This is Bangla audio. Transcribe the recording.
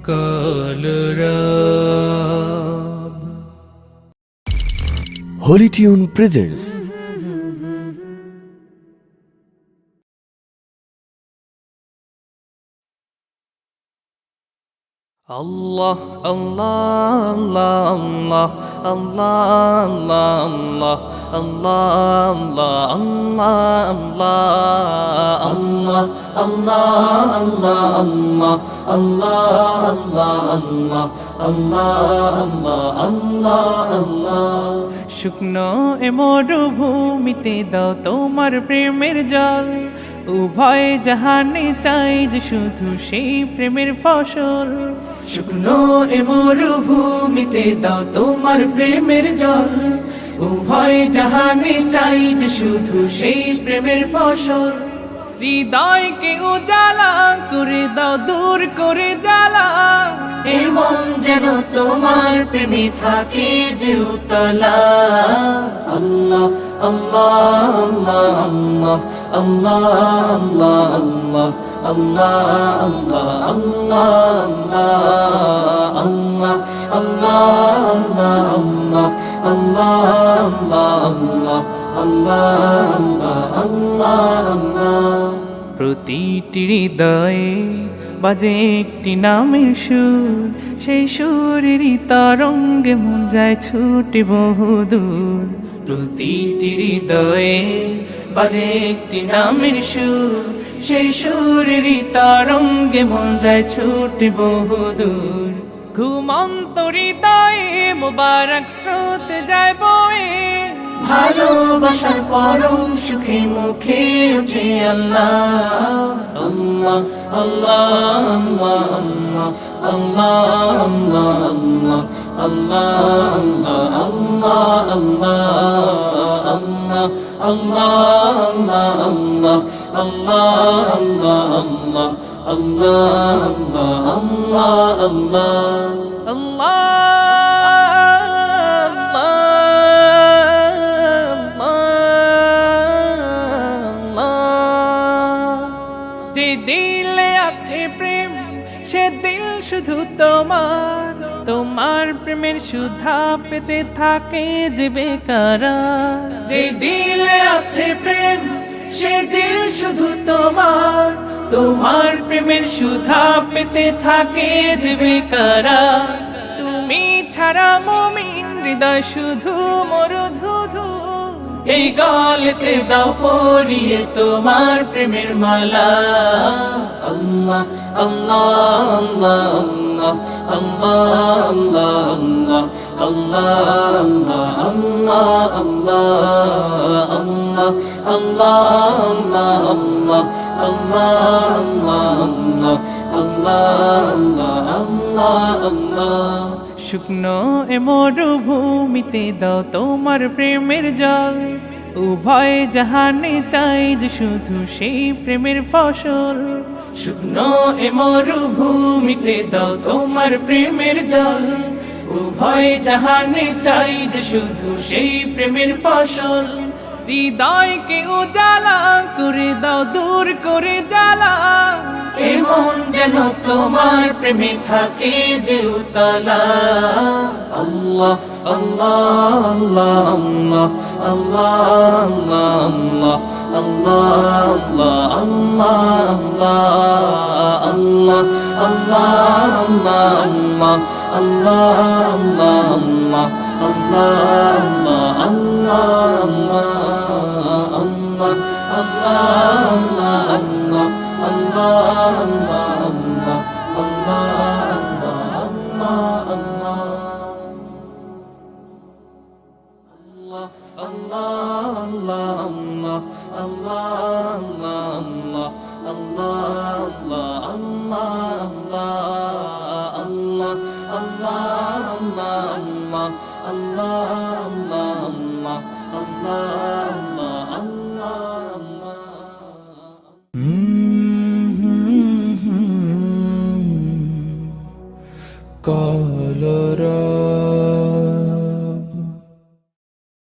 Kalarab Holy Tune presents Allah, Allah, Allah, Allah, Allah, Allah, Allah, Allah, Allah, Allah, Allah, Allah, Allah, Allah. শুকনো এ মরুভূমিতে দাও তোমার প্রেমের জল, উভয় জাহানে চাই যে শুধু সেই প্রেমের ফসল। শুকনো এ মরুভূমিতে দাও তোমার প্রেমের জল, উভয় জাহানে চাই যে শুধু সেই প্রেমের ফসল। হৃদয়কে উজালা করে দাও, দূর করে জ্বালা, এই মন যেন তোমার প্রেমে থাকে যে উতলা। আল্লাহ আল্লাহ আল্লাহ আল্লাহ আল্লাহ আল্লাহ আল্লাহ আল্লাহ আল্লাহ আল্লাহ আল্লাহ আল্লাহ। প্রতিটি হৃদয়ে বাজে একটি নামের সুর, সেই সুরেরই তরঙ্গে মন যায় ছুটে বহুদূর। প্রতিটি হৃদয়ে বাজে একটি নামের সুর, সেই সুরেরই তরঙ্গে মন যায় ছুটে বহুদূর। ঘুমন্ত হৃদয়ে মোবারক স্রোত যায় বয়ে, ভালোবাসার পরম সুখে মুখে উঠে আল্লাহ আল্লাহ আল্লাহ আল্লাহ আল্লাহ আল্লাহ আল্লাহ যে দিলে আছে প্রেম সে দিল শুধু তোমার, তোমার প্রেমের সুধা পেতে থাকে যে বেকারার। যে দিলে আছে প্রেম সে দিল শুধু তোমার, তোমার প্রেমের সুধা পেতে থাকে যে বেকারার। তুমি ছাড়া মুমিন হৃদয় শুধু মরুধুধু, এই গলেতে দাও পরিয়ে তোমার প্রেমের মালা। আল্লাহ আল্লাহ আল্লাহ আল্লাহ আল্লাহ আল্লাহ আল্লাহ আল্লাহ। শুকনো এ মরুভূমিতে দাও তোমার প্রেমের জল, উভয় জাহানে চাই যে শুধু সেই প্রেমের ফসল। শুকনো এ মরুভূমিতে দাও তোমার প্রেমের জল, উভয় জাহানে চাই যে শুধু সেই প্রেমের ফসল। হৃদয়কে উজালা করে দাও, দূর করে জ্বালা, এমন যেন তোমার প্রেমে থাকে যে উতলা। আল্লাহ আল্লাহ আল্লাহ আল্লাহ আল্লাহ আল্লাহ আল্লাহ আল্লাহ Kalarab